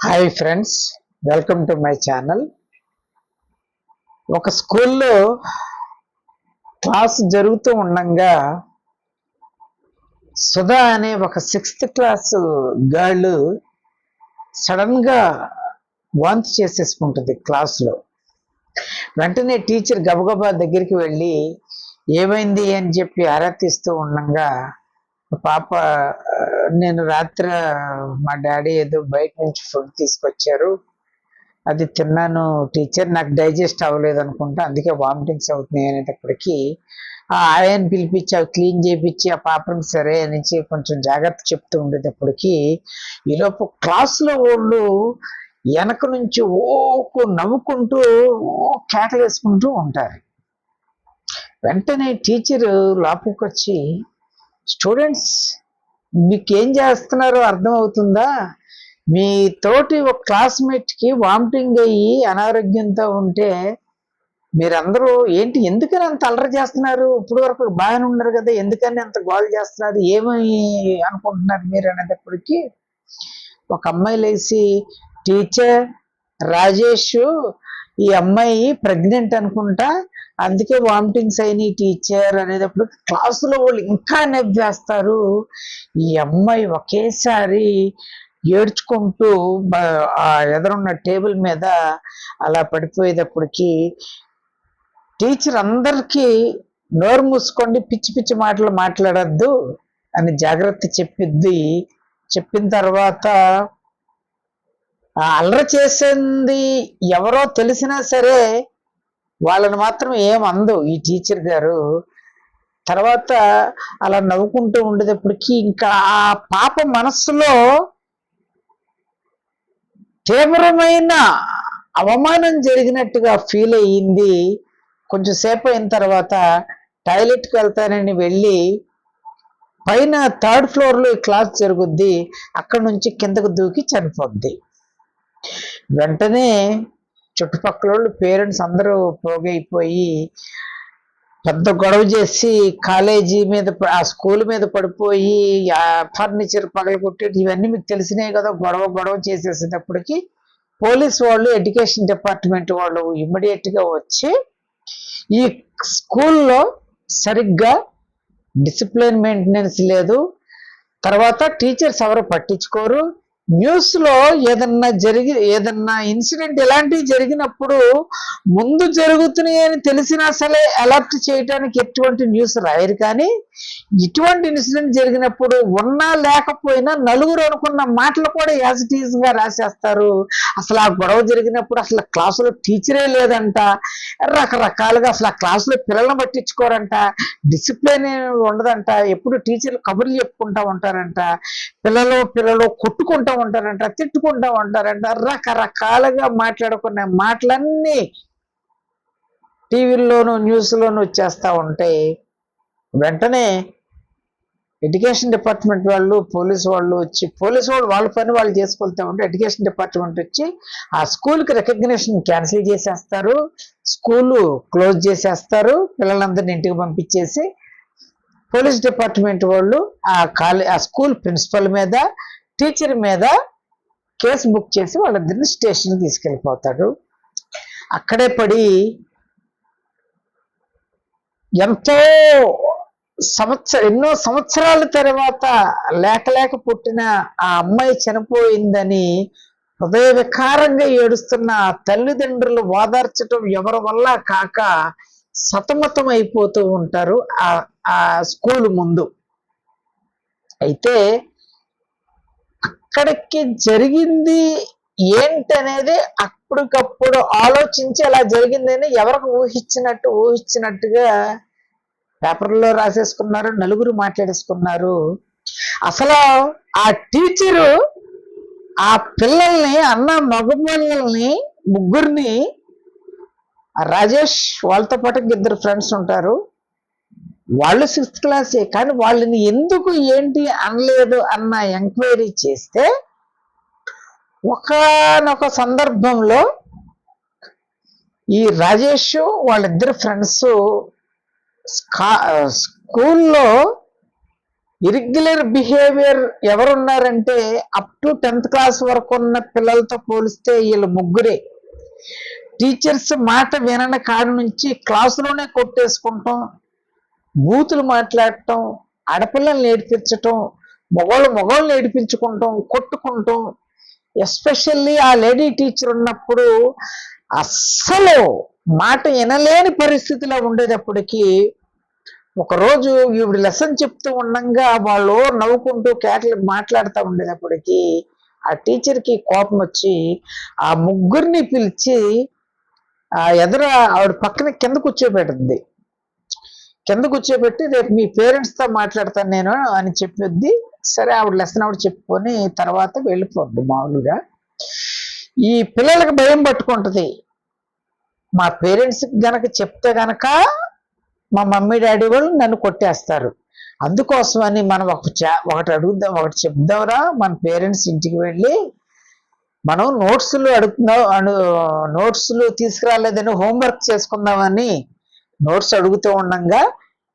Hi friends, welcome to my channel. ఒక స్కూల్లో class జరుగుతూ ఉండగా సుధా అనే ఒక 6th క్లాస్ గర్ల్ సడన్గా వాంతి చేసేసుకుంటుంది క్లాస్లో. వెంటనే టీచర్ గబగబా దగ్గరికి వెళ్ళి ఏమైంది అని చెప్పి ఆరా తీస్తూ ఉండగా పాప, నేను రాత్రి మా డాడీ ఏదో బయట నుంచి ఫుడ్ తీసుకొచ్చారు, అది తిన్నాను టీచర్, నాకు డైజెస్ట్ అవ్వలేదు అనుకుంటా, అందుకే వామిటింగ్స్ అవుతున్నాయి అనేటప్పటికీ ఆ ఆయన పిలిపించి అవి క్లీన్ చేయించి ఆ పాపను సరే నుంచి కొంచెం జాగ్రత్త చెప్తూ ఉండేటప్పటికి ఈలోపు క్లాస్లో వాళ్ళు వెనక నుంచి ఓకు నవ్వుకుంటూ కేకలు వేసుకుంటూ ఉంటారు. వెంటనే టీచర్ లోపలికి వచ్చి, స్టూడెంట్స్ మీకేం చేస్తున్నారో అర్థం అవుతుందా? మీ తోటి ఒక క్లాస్మేట్కి వామిటింగ్ అయ్యి అనారోగ్యంతో ఉంటే మీరందరూ ఏంటి, ఎందుకని అంత అల్లరి చేస్తున్నారు? ఇప్పుడు వరకు బాగానే ఉన్నారు కదా, ఎందుకని అంత గోల్ చేస్తున్నారు, ఏమని అనుకుంటున్నారు మీరు అనేటప్పటికి ఒక అమ్మాయి లేచి, టీచర్ రాజేష్, ఈ అమ్మాయి ప్రెగ్నెంట్ అనుకుంటా, అందుకే వామిటింగ్స్ అయినాయి టీచర్ అనేటప్పుడు క్లాసులో వాళ్ళు ఇంకా నవ్వేస్తారు. ఈ అమ్మాయి ఒకేసారి ఏడ్చుకుంటూ ఆ ఎదురున్న టేబుల్ మీద అలా పడిపోయేటప్పటికి టీచర్ అందరికీ నోరు మూసుకోండి, పిచ్చి పిచ్చి మాటలు మాట్లాడద్దు అని జాగ్రత్త చెప్పిన తర్వాత అల్లరి చేసింది ఎవరో తెలిసినా సరే వాళ్ళని మాత్రం ఏమందు ఈ టీచర్ గారు. తర్వాత అలా నవ్వుకుంటూ ఉండేటప్పటికి ఇంకా ఆ పాప మనస్సులో తీవ్రమైన అవమానం జరిగినట్టుగా ఫీల్ అయ్యింది. కొంచెం సేపు అయిన తర్వాత టాయిలెట్కి వెళ్తానని వెళ్ళి పైన 3rd ఫ్లోర్లో ఈ క్లాస్ జరుగుద్ది, అక్కడ నుంచి కిందకు దూకి చనిపోద్ది. వెంటనే చుట్టుపక్కల వాళ్ళు పేరెంట్స్ అందరూ పోగైపోయి పెద్ద గొడవ చేసి కాలేజీ మీద ఆ స్కూల్ మీద పడిపోయి ఆ ఫర్నిచర్ పగలగొట్టేది ఇవన్నీ మీకు తెలిసినాయి కదా. గొడవ చేసేసేటప్పటికి పోలీస్ వాళ్ళు, ఎడ్యుకేషన్ డిపార్ట్మెంట్ వాళ్ళు ఇమ్మీడియట్గా వచ్చి ఈ స్కూల్లో సరిగ్గా డిసిప్లిన్ మెయింటెనెన్స్ లేదు, తర్వాత టీచర్స్ ఎవరు పట్టించుకోరు. న్యూస్లో ఏదన్నా ఇన్సిడెంట్ ఇలాంటివి జరిగినప్పుడు ముందు జరుగుతున్నాయి అని తెలిసినా సరే అలర్ట్ చేయడానికి ఎటువంటి న్యూస్ రాయరు, కానీ ఇటువంటి ఇన్సిడెంట్ జరిగినప్పుడు ఉన్నా లేకపోయినా నలుగురు అనుకున్న మాటలు కూడా యాజ్ ఇట్ ఈజ్ గా రాసేస్తారు. అసలు ఆ గొడవ జరిగినప్పుడు అసలు క్లాసులో టీచరే లేదంట, రకరకాలుగా అసలు ఆ క్లాసులో పిల్లలను పట్టించుకోరంట, డిసిప్లిన్ ఉండదంట, ఎప్పుడు టీచర్లు కబుర్లు చెప్పుకుంటా ఉంటారంట, పిల్లలు కొట్టుకుంటా ఉంటారంట, తిట్టుకుంటా ఉంటారంట, రకరకాలుగా మాట్లాడుకునే మాటలన్నీ టీవీల్లోనూ న్యూస్లోనూ వచ్చేస్తూ ఉంటాయి. వెంటనే ఎడ్యుకేషన్ డిపార్ట్మెంట్ వాళ్ళు, పోలీసు వాళ్ళు వచ్చి, పోలీసు వాళ్ళు వాళ్ళ పని వాళ్ళు చేసుకెళ్తూ ఉంటే ఎడ్యుకేషన్ డిపార్ట్మెంట్ వచ్చి ఆ స్కూల్కి రికగ్నిషన్ క్యాన్సిల్ చేసేస్తారు, స్కూలు క్లోజ్ చేసేస్తారు, పిల్లలందరినీ ఇంటికి పంపించేసి పోలీస్ డిపార్ట్మెంట్ వాళ్ళు ఆ స్కూల్ ప్రిన్సిపల్ మీద, టీచర్ మీద కేసు బుక్ చేసి వాళ్ళిద్దరిని స్టేషన్కి తీసుకెళ్ళిపోతాడు. అక్కడే పడి ఎన్నో సంవత్సరాల తర్వాత లేక పుట్టిన ఆ అమ్మాయి చనిపోయిందని హృదయ వికారంగా ఏడుస్తున్న తల్లిదండ్రులు ఓదార్చడం ఎవరి వల్ల కాక సతమతం అయిపోతూ ఉంటారు ఆ స్కూల్ ముందు. అయితే అక్కడికి జరిగింది ఏంటనేది అప్పటికప్పుడు ఆలోచించి అలా జరిగిందని ఎవరికి ఊహించినట్టుగా పేపర్లో రాసేసుకున్నారు, నలుగురు మాట్లాడేసుకున్నారు. అసలు ఆ టీచరు ఆ పిల్లల్ని, మగపిల్లల్ని ముగ్గురిని, రాజేష్ వాళ్ళతో పాటు 2 ఫ్రెండ్స్ ఉంటారు, వాళ్ళు 6th క్లాసే, కానీ వాళ్ళని ఎందుకు ఏంటి అనలేదు అన్న ఎంక్వైరీ చేస్తే ఒకానొక సందర్భంలో ఈ రాజేష్ వాళ్ళిద్దరు ఫ్రెండ్స్ స్కూల్లో ఇరెగ్యులర్ బిహేవియర్ ఎవరున్నారంటే అప్ టు 10th క్లాస్ వరకు ఉన్న పిల్లలతో పోలిస్తే వీళ్ళు ముగ్గురే. టీచర్స్ మాట వినని కాడి నుంచి క్లాసులోనే కొట్టేసుకుంటాం, బూతులు మాట్లాడటం, ఆడపిల్లల్ని ఏడిపించటం, మగవాళ్ళు ఏడిపించుకుంటాం, కొట్టుకుంటాం. ఎస్పెషల్లీ ఆ లేడీ టీచర్ ఉన్నప్పుడు అస్సలు మాట వినలేని పరిస్థితిలో ఉండేటప్పటికి ఒకరోజు ఈవిడ లెసన్ చెప్తూ ఉండంగా వాళ్ళు నవ్వుకుంటూ కేకలు మాట్లాడుతూ ఉండేటప్పటికి ఆ టీచర్కి కోపం వచ్చి ఆ ముగ్గురిని పిలిచి ఆ ఎదుర ఆవిడ పక్కన కింద కూర్చోబెట్టింది. కింద కూర్చోబెట్టి రేపు మీ పేరెంట్స్తో మాట్లాడతాను నేను అని చెప్పొద్ది. సరే ఆవిడ లెసన్ ఆవిడ చెప్పుకొని తర్వాత వెళ్ళిపోద్ది. మామూలుగా ఈ పిల్లలకు భయం పట్టుకుంటుంది, మా పేరెంట్స్కి గనక చెప్తే గనక మా మమ్మీ డాడీ వాళ్ళు నన్ను కొట్టేస్తారు, అందుకోసమని మనం ఒకటి అడుగుదాం, ఒకటి చెప్దాంరా, మన పేరెంట్స్ ఇంటికి వెళ్ళి మనం నోట్స్లు తీసుకురాలేదని హోంవర్క్ చేసుకుందామని నోట్స్ అడుగుతూ ఉండగా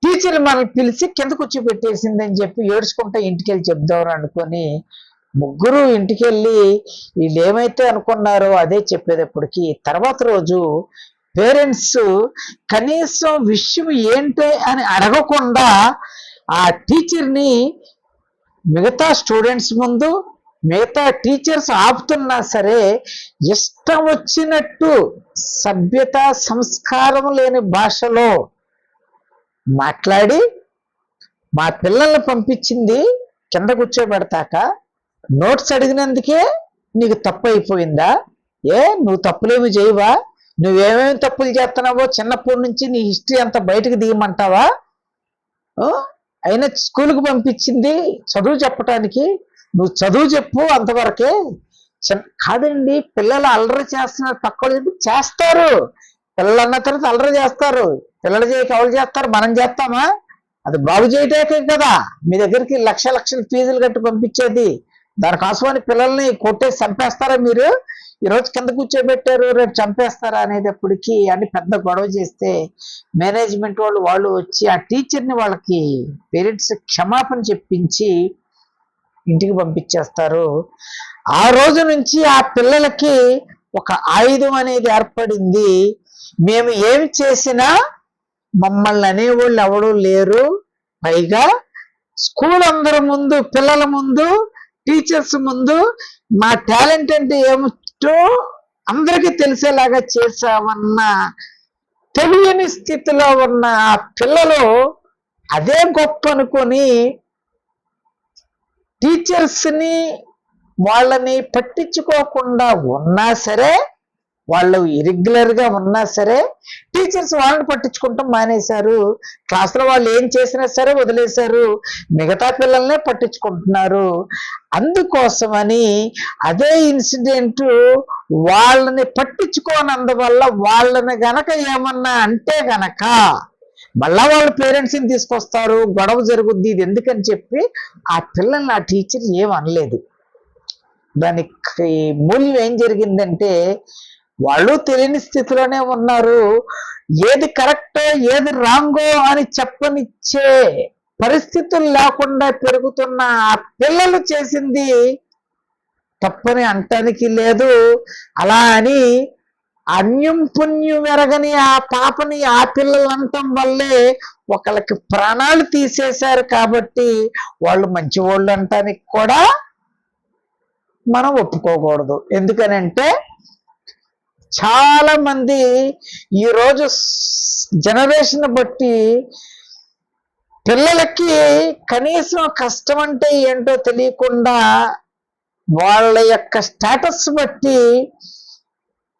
టీచర్ మనల్ని పిలిచి కింద కూర్చోబెట్టేసిందని చెప్పి ఏడ్చుకుంటా ఇంటికి వెళ్ళి చెప్దాంరా అనుకొని ముగ్గురు ఇంటికి వెళ్ళి వీళ్ళు ఏమైతే అనుకున్నారో అదే చెప్పేటప్పటికి తర్వాత రోజు పేరెంట్స్ కనీసం విషయం ఏంటో అని అడగకుండా ఆ టీచర్ని మిగతా స్టూడెంట్స్ ముందు మిగతా టీచర్స్ ఆపుతున్నా సరే ఇష్టం వచ్చినట్టు సభ్యత సంస్కారం లేని భాషలో మాట్లాడి మా పిల్లల్ని పంపించింది కింద కూర్చోబెడతాక నోట్స్ అడిగినందుకే నీకు తప్పు అయిపోయిందా? నువ్వు తప్పులేమి చేయవా? నువ్వేమేమి తప్పులు చేస్తున్నావో చిన్నప్పటి నుంచి నీ హిస్టరీ అంతా బయటకు దిగమంటావా? అయినా స్కూల్కి పంపించింది చదువు చెప్పటానికి, నువ్వు చదువు చెప్పు అంతవరకే. కాదండి, పిల్లలు అల్లరి చేస్తున్నారు, పక్కన చేస్తారు. పిల్లలు అన్న తర్వాత అల్లరి చేస్తారు. పిల్లలు చేయక ఎవరు చేస్తారు? మనం చేస్తామా? అది బాగు చేయటాకే కదా మీ దగ్గరికి లక్షల ఫీజులు కట్టి పంపించేది. దానికోసమని పిల్లల్ని కొట్టేసి చంపేస్తారా మీరు? ఈరోజు కింద కూర్చోబెట్టారు, రేపు చంపేస్తారా అనేటప్పటికి అని పెద్ద గొడవ చేస్తే మేనేజ్మెంట్ వాళ్ళు వచ్చి ఆ టీచర్ని వాళ్ళకి పేరెంట్స్ క్షమాపణ చెప్పించి ఇంటికి పంపించేస్తారు. ఆ రోజు నుంచి ఆ పిల్లలకి ఒక ఆయుధం అనేది ఏర్పడింది. మేము ఏమి చేసినా మమ్మల్ని అనేవాళ్ళు ఎవడూ లేరు, పైగా స్కూల్ అందరి ముందు, పిల్లల ముందు, టీచర్స్ ముందు మా టాలెంట్ అంటే ఏమిటో అందరికీ తెలిసేలాగా చేసామన్న తెలియని స్థితిలో ఉన్న ఆ పిల్లలు అదే గొప్ప అనుకొని టీచర్స్ని వాళ్ళని పట్టించుకోకుండా ఉన్నా సరే, వాళ్ళు ఇరెగ్యులర్గా ఉన్నా సరే టీచర్స్ వాళ్ళని పట్టించుకుంటాం మానేశారు. క్లాసులో వాళ్ళు ఏం చేసినా సరే వదిలేశారు, మిగతా పిల్లల్నే పట్టించుకుంటున్నారు. అందుకోసమని అదే ఇన్సిడెంట్ వాళ్ళని పట్టించుకోనందువల్ల వాళ్ళని గనక ఏమన్నా అంటే గనక మళ్ళా వాళ్ళ పేరెంట్స్ని తీసుకొస్తారు, గొడవ జరుగుద్ది. ఇది ఎందుకని చెప్పి ఆ పిల్లల్ని ఆ టీచర్ ఏమనలేదు. దానికి మూల్యం ఏం జరిగిందంటే వాళ్ళు తెలియని స్థితిలోనే ఉన్నారు. ఏది కరెక్టో ఏది రాంగో అని చెప్పనిచ్చే పరిస్థితులు లేకుండా పెరుగుతున్న ఆ పిల్లలు చేసింది తప్పని అంటానికి లేదు. అలా అని అన్యం పుణ్యం ఎరగని ఆ పాపని ఆ పిల్లలు అనటం వల్లే ఒకళ్ళకి ప్రాణాలు తీసేశారు. కాబట్టి వాళ్ళు మంచి వాళ్ళు అంటానికి కూడా మనం ఒప్పుకోకూడదు. ఎందుకనంటే చాలా మంది ఈరోజు జనరేషన్ బట్టి పిల్లలకి కనీసం కష్టం అంటే ఏంటో తెలియకుండా వాళ్ళ యొక్క స్టేటస్ బట్టి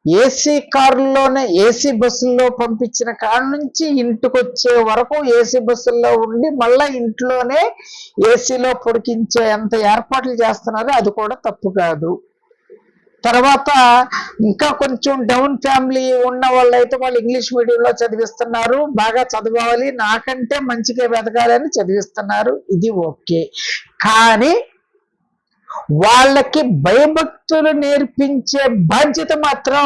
ఏసీ కారులోనే, ఏసీ బస్సుల్లో పంపించిన కాడ నుంచి ఇంటికి వచ్చే వరకు ఏసీ బస్సుల్లో ఉండి మళ్ళా ఇంట్లోనే ఏసీలో పొడికించే ఎంత ఏర్పాట్లు చేస్తున్నారు. అది కూడా తప్పు కాదు. తర్వాత ఇంకా కొంచెం డౌన్ ఫ్యామిలీ ఉన్న వాళ్ళైతే వాళ్ళు ఇంగ్లీష్ మీడియంలో చదివిస్తున్నారు, బాగా చదవాలి, నాకంటే మంచిగా వెతకాలని చదివిస్తున్నారు. ఇది ఓకే. కానీ వాళ్ళకి భయభక్తులు నేర్పించే బాధ్యత మాత్రం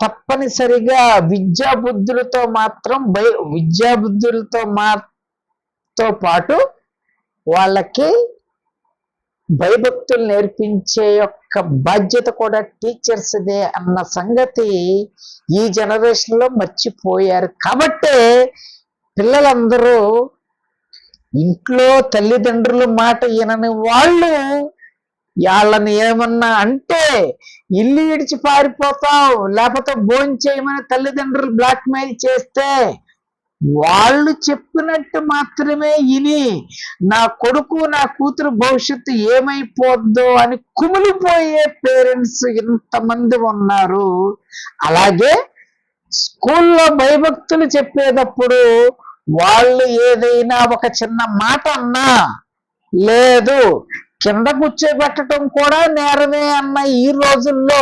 తప్పనిసరిగా విద్యాబుద్ధులతో పాటు వాళ్ళకి భయభక్తులు నేర్పించే యొక్క బాధ్యత కూడా టీచర్స్దే అన్న సంగతి ఈ జనరేషన్ లో మర్చిపోయారు. కాబట్టే పిల్లలందరూ ఇంట్లో తల్లిదండ్రుల మాట వినని వాళ్ళు వాళ్ళని ఏమన్నా అంటే ఇల్లు విడిచి పారిపోతావు, లేకపోతే భోంచేయమని తల్లిదండ్రులు బ్లాక్ మెయిల్ చేస్తే వాళ్ళు చెప్పినట్టు మాత్రమే విని నా కొడుకు నా కూతురు భవిష్యత్తు ఏమైపోద్దో అని కుమిలిపోయే పేరెంట్స్ ఇంతమంది ఉన్నారు. అలాగే స్కూల్లో భయభక్తులు చెప్పేటప్పుడు వాళ్ళు ఏదైనా ఒక చిన్న మాట అన్నా లేదు కింద కూర్చోబెట్టడం కూడా నేరమే అన్న ఈ రోజుల్లో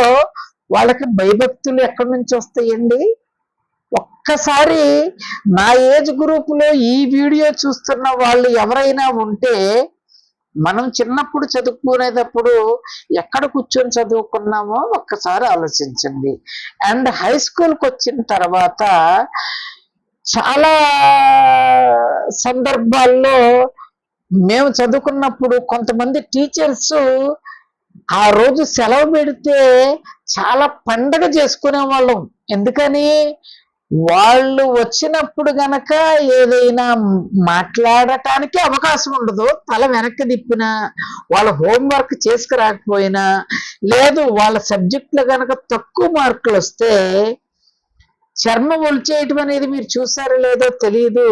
వాళ్ళకి భయభక్తులు ఎక్కడి నుంచి వస్తాయండి? ఒక్కసారి నా ఏజ్ గ్రూప్ లో ఈ వీడియో చూస్తున్న వాళ్ళు ఎవరైనా ఉంటే, మనం చిన్నప్పుడు చదువుకునేటప్పుడు ఎక్కడ కూర్చొని చదువుకున్నామో ఒక్కసారి ఆలోచించండి. అండ్ హై స్కూల్కి వచ్చిన తర్వాత చాలా సందర్భాల్లో మేము చదువుకున్నప్పుడు కొంతమంది టీచర్స్ ఆ రోజు సెలవు పెడితే చాలా పండగ చేసుకునే వాళ్ళం. ఎందుకని? వాళ్ళు వచ్చినప్పుడు గనక ఏదైనా మాట్లాడటానికి అవకాశం ఉండదు. తల వెనక్కి తిప్పినా, వాళ్ళ హోంవర్క్ చేసుకురాకపోయినా, లేదు వాళ్ళ సబ్జెక్టులో గనక తక్కువ మార్కులు వస్తే చర్మం ఒలిచేయటం అనేది మీరు చూసారో లేదో తెలియదు,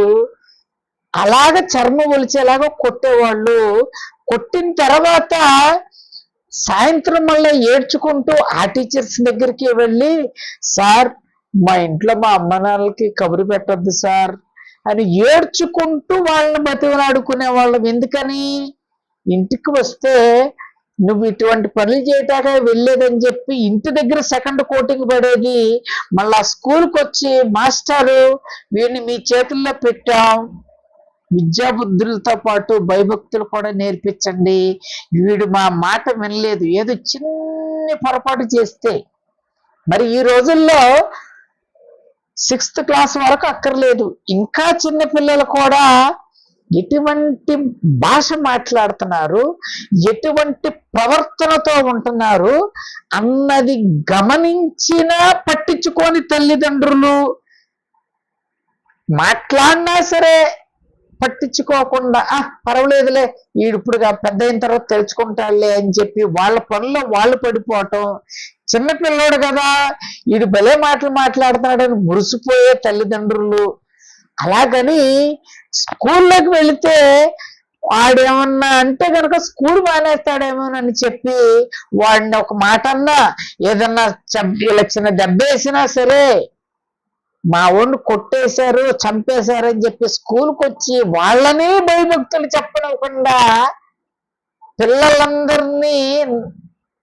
అలాగ చర్మం ఒలిచేలాగా కొట్టేవాళ్ళు. కొట్టిన తర్వాత సాయంత్రం మళ్ళీ ఏడ్చుకుంటూ ఆ టీచర్స్ దగ్గరికి వెళ్ళి, సార్ మా ఇంట్లో మా అమ్మ నాన్నలకి కబురు పెట్టొద్దు సార్ అని ఏడ్చుకుంటూ వాళ్ళని బతిమలాడుకునే వాళ్ళం. ఎందుకని? ఇంటికి వస్తే నువ్వు ఇటువంటి పనులు చేయటాక వెళ్ళేదని చెప్పి ఇంటి దగ్గర సెకండ్ కోటింగ్ పడేది. మళ్ళా స్కూల్కి వచ్చి మాస్టారు వీడిని మీ చేతుల్లో పెట్టాం, విద్యాబుద్ధులతో పాటు భయభక్తులు కూడా నేర్పించండి, వీడు మా మాట వినలేదు, ఏదో చిన్న పొరపాటు చేస్తే. మరి ఈ రోజుల్లో 6th క్లాస్ వరకు అక్కర్లేదు, ఇంకా చిన్న పిల్లలు కూడా ఎటువంటి భాష మాట్లాడుతున్నారు, ఎటువంటి ప్రవర్తనతో ఉంటున్నారు అన్నది గమనించినా పట్టించుకోని తల్లిదండ్రులు, మాట్లాడినా సరే పట్టించుకోకుండా పర్వాలేదులే వీడిప్పుడుగా పెద్ద అయిన తర్వాత తెలుసుకుంటాడులే అని చెప్పి వాళ్ళ పనుల్లో వాళ్ళు పడిపోవటం. చిన్నపిల్లోడు కదా వీడు భలే మాటలు మాట్లాడుతున్నాడని మురిసిపోయే తల్లిదండ్రులు. అలాగని స్కూల్లోకి వెళితే వాడేమన్నా అంటే కనుక స్కూల్ మానేస్తాడేమోనని చెప్పి వాడిని ఒక మాట అన్నా, ఏదన్నా ఇలా చిన్న దెబ్బ వేసినా సరే మా ఊళ్ళు కొట్టేశారు చంపేశారు అని చెప్పి స్కూల్కి వచ్చి వాళ్ళనే భయభక్తులు చెప్పనివ్వకుండా పిల్లలందరినీ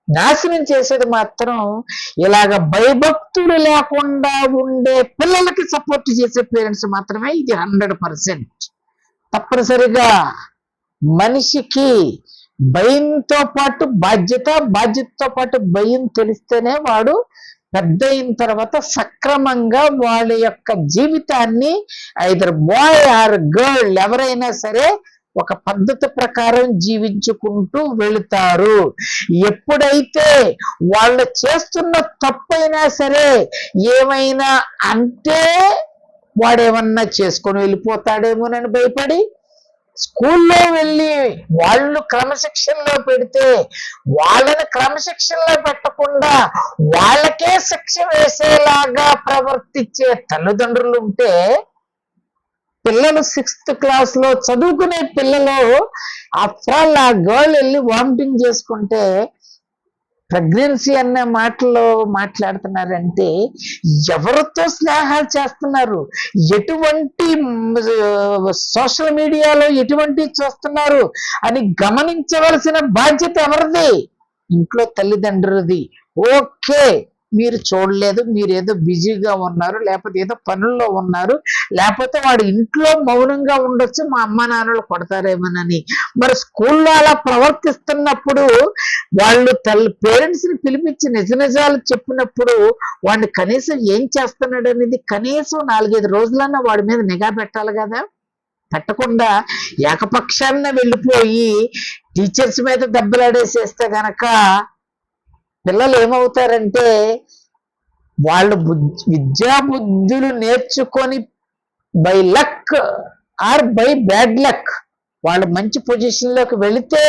నాశనం చేసేది మాత్రం ఇలాగ భయభక్తులు లేకుండా ఉండే పిల్లలకి సపోర్ట్ చేసే పేరెంట్స్ మాత్రమే. ఇది 100%. తప్పనిసరిగా మనిషికి భయంతో పాటు బాధ్యతతో పాటు భయం తెలిస్తేనే వాడు పెద్ద అయిన తర్వాత సక్రమంగా వాళ్ళ యొక్క జీవితాన్ని ఐదర్ బాయ్ ఆర్ గర్ల్ ఎవరైనా సరే ఒక పద్ధతి ప్రకారం జీవించుకుంటూ వెళుతారు. ఎప్పుడైతే వాళ్ళు చేస్తున్న తప్పైనా సరే ఏమైనా అంటే వాడేమన్నా చేసుకొని వెళ్ళిపోతాడేమోనని భయపడి స్కూల్లో వెళ్ళి వాళ్ళు క్రమశిక్షణలో పెడితే వాళ్ళని క్రమశిక్షణలో పెట్టకుండా వాళ్ళకే శిక్ష వేసేలాగా ప్రవర్తించే తల్లిదండ్రులు ఉంటే, పిల్లలు 6th క్లాస్లో చదువుకునే పిల్లలు ఆఫ్టర్ ఆల్ ఆ గర్ల్ వెళ్ళి వామిటింగ్ చేసుకుంటే ప్రెగ్నెన్సీ అనే మాటలో మాట్లాడుతున్నారంటే ఎవరితో స్నేహాలు చేస్తున్నారు, ఎటువంటి సోషల్ మీడియాలో ఎటువంటి చూస్తున్నారు అని గమనించవలసిన బాధ్యత ఎవరిది? ఇంట్లో తల్లిదండ్రులది. ఓకే మీరు చూడలేదు, మీరు ఏదో బిజీగా ఉన్నారు, లేకపోతే ఏదో పనుల్లో ఉన్నారు, లేకపోతే వాడు ఇంట్లో మౌనంగా ఉండొచ్చు, మా అమ్మ నాన్నలు కొడతారేమోనని. మరి స్కూల్లో అలా ప్రవర్తిస్తున్నప్పుడు వాళ్ళు పేరెంట్స్ ని పిలిపించి నిజాలు చెప్పినప్పుడు వాడిని కనీసం ఏం చేస్తున్నాడు అనేది కనీసం 4-5 రోజులన్నా వాడి మీద నిఘా పెట్టాలి కదా. పెట్టకుండా ఏకపక్షాన వెళ్ళిపోయి టీచర్స్ మీద దెబ్బలాడేసేస్తే గనక పిల్లలు ఏమవుతారంటే వాళ్ళు విద్యా బుద్ధులు నేర్చుకొని by luck or by bad luck వాళ్ళు మంచి పొజిషన్ లోకి వెళితే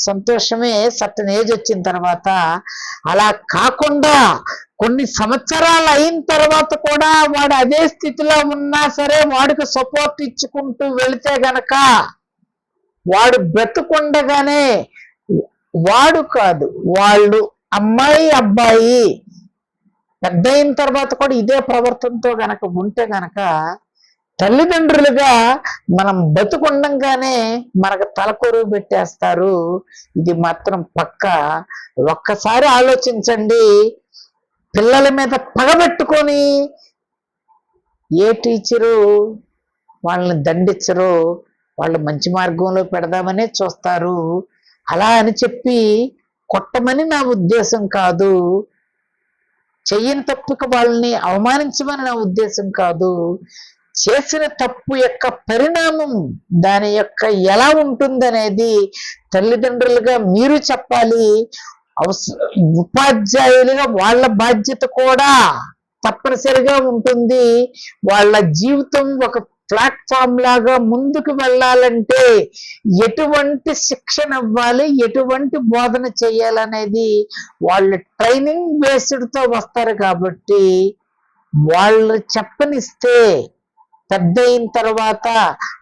సంతోషమే, సర్టన్ ఏజ్ వచ్చిన తర్వాత. అలా కాకుండా కొన్ని సంవత్సరాలు అయిన తర్వాత కూడా వాడు అదే స్థితిలో ఉన్నా సరే వాడికి సపోర్ట్ ఇచ్చుకుంటూ వెళితే గనక వాడు బ్రతుకుండగానే వాడు కాదు వాళ్ళు అమ్మాయి అబ్బాయి పెద్ద అయిన తర్వాత కూడా ఇదే ప్రవర్తనతో గనక ఉంటే గనక తల్లిదండ్రులుగా మనం బతుకుండంగానే మనకు తలకొరువు పెట్టేస్తారు. ఇది మాత్రం పక్క. ఒక్కసారి ఆలోచించండి. పిల్లల మీద పగబెట్టుకొని ఏ టీచరు వాళ్ళని దండించరు, వాళ్ళు మంచి మార్గంలో పెడదామనే చూస్తారు. అలా అని చెప్పి కొట్టమని నా ఉద్దేశం కాదు, చెయ్యని తప్పుకి వాళ్ళని అవమానించమని నా ఉద్దేశం కాదు. చేసిన తప్పు యొక్క పరిణామం దాని యొక్క ఎలా ఉంటుందనేది తల్లిదండ్రులుగా మీరు చెప్పాలి. ఉపాధ్యాయులుగా వాళ్ళ బాధ్యత కూడా తప్పనిసరిగా ఉంటుంది. వాళ్ళ జీవితం ఒక ప్లాట్ఫామ్ లాగా ముందుకు వెళ్ళాలంటే ఎటువంటి శిక్షణ ఇవ్వాలి, ఎటువంటి బోధన చేయాలనేది వాళ్ళు ట్రైనింగ్ బేస్డ్ తో వస్తారు. కాబట్టి వాళ్ళు చెప్పనిస్తే పెద్ద అయిన తర్వాత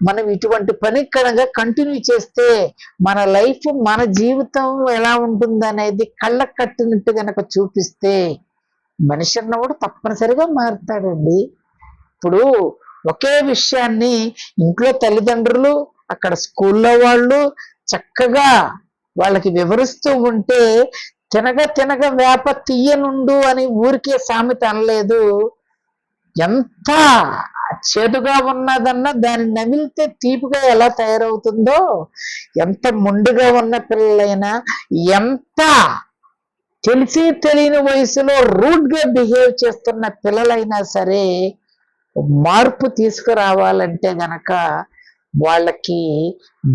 మనం ఇటువంటి పని కనుక కంటిన్యూ చేస్తే మన లైఫ్, మన జీవితం ఎలా ఉంటుందనేది కళ్ళకు కట్టినట్టు గనక చూపిస్తే మనిషి అన్నవాడు తప్పనిసరిగా మారుతాడండి. ఇప్పుడు ఒకే విషయాన్ని ఇంట్లో తల్లిదండ్రులు, అక్కడ స్కూల్లో వాళ్ళు చక్కగా వాళ్ళకి వివరిస్తూ ఉంటే తినగ వేప తీయనుండు అని ఊరికే సామెత అనలేదు. ఎంత చేదుగా ఉన్నదన్నా దాన్ని నమిలితే తీపిగా ఎలా తయారవుతుందో, ఎంత మొండిగా ఉన్న పిల్లలైనా, ఎంత తెలిసి తెలియని వయసులో రూట్ గా బిహేవ్ చేస్తున్న పిల్లలైనా సరే మార్పు తీసుకురావాలంటే గనక వాళ్ళకి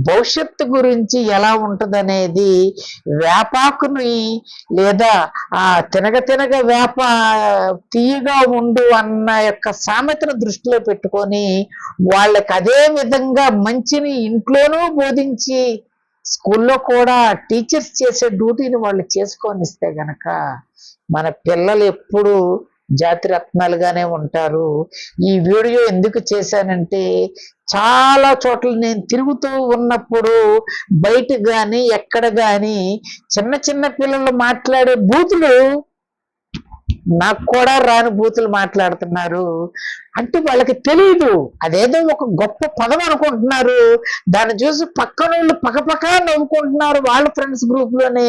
భవిష్యత్తు గురించి ఎలా ఉంటుందనేది వేపాకుని లేదా ఆ తినగ వేప తీయగా ఉండు అన్న యొక్క సామెతను దృష్టిలో పెట్టుకొని వాళ్ళకి అదే విధంగా మంచిని ఇంట్లోనూ బోధించి స్కూల్లో కూడా టీచర్స్ చేసే డ్యూటీని వాళ్ళు చేసుకొనిస్తే గనక మన పిల్లలు ఎప్పుడు జాతిరత్నాలుగానే ఉంటారు. ఈ వీడియో ఎందుకు చేశానంటే చాలా చోట్ల నేను తిరుగుతూ ఉన్నప్పుడు బయట గాని ఎక్కడ గాని చిన్న పిల్లలు మాట్లాడే బూతులు నాకు కూడా రాని బూతులు మాట్లాడుతున్నారు. అంటే వాళ్ళకి తెలియదు, అదేదో ఒక గొప్ప పదం అనుకుంటున్నారు. దాన్ని చూసి పక్కన వాళ్ళు పక్కపక్క నవ్వుకుంటున్నారు వాళ్ళ ఫ్రెండ్స్ గ్రూప్ లోనే.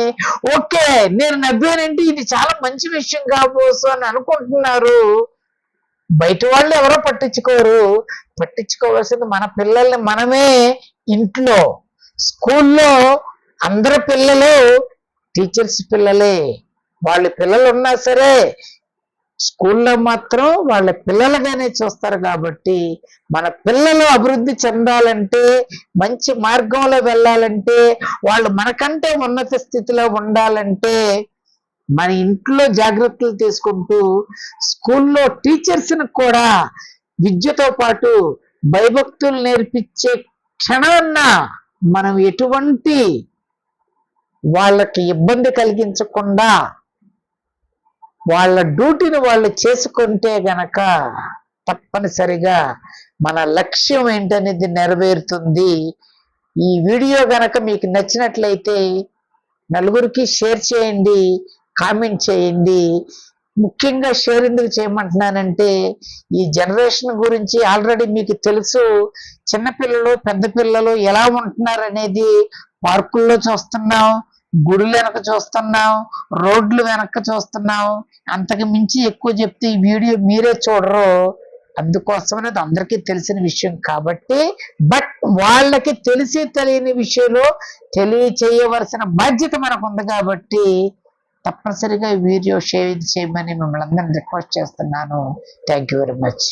ఓకే, నేను నవ్వానంటే ఇది చాలా మంచి విషయం కాబోసు అని అనుకుంటున్నారు. బయట వాళ్ళు ఎవరో పట్టించుకోరు. పట్టించుకోవాల్సింది మన పిల్లల్ని మనమే. ఇంట్లో, స్కూల్లో అందరి పిల్లలు టీచర్స్ పిల్లలే. వాళ్ళ పిల్లలు ఉన్నా సరే స్కూల్లో మాత్రం వాళ్ళ పిల్లలుగానే చూస్తారు. కాబట్టి మన పిల్లలు అభివృద్ధి చెందాలంటే, మంచి మార్గంలో వెళ్ళాలంటే, వాళ్ళు మనకంటే ఉన్నత స్థితిలో ఉండాలంటే మన ఇంట్లో జాగ్రత్తలు తీసుకుంటూ స్కూల్లో టీచర్స్ని కూడా విద్యతో పాటు భయభక్తులు నేర్పించే క్షణాన్న మనం ఎటువంటి వాళ్ళకి ఇబ్బంది కలిగించకుండా వాళ్ళ డ్యూటీని వాళ్ళు చేసుకుంటే గనక తప్పనిసరిగా మన లక్ష్యం ఏంటనేది నెరవేరుతుంది. ఈ వీడియో గనక మీకు నచ్చినట్లయితే నలుగురికి షేర్ చేయండి, కామెంట్ చేయండి. ముఖ్యంగా షేర్ ఎందుకు చేయమంటున్నానంటే ఈ జనరేషన్ గురించి ఆల్రెడీ మీకు తెలుసు. చిన్నపిల్లలు పెద్ద పిల్లలు ఎలా ఉంటున్నారు అనేది పార్కుల్లో చూస్తున్నాం, గుడులు వెనక చూస్తున్నాం, రోడ్లు వెనక చూస్తున్నాం. అంతకు మించి ఎక్కువ చెప్తే ఈ వీడియో మీరే చూడరు. అందుకోసం అనేది అందరికీ తెలిసిన విషయం కాబట్టి, బట్ వాళ్ళకి తెలిసి తెలియని విషయంలో తెలియచేయవలసిన బాధ్యత మనకు ఉంది. కాబట్టి తప్పనిసరిగా ఈ వీడియో షేర్ చేయమని మిమ్మల్ని అందరినీ రిక్వెస్ట్ చేస్తున్నాను. Thank you very much.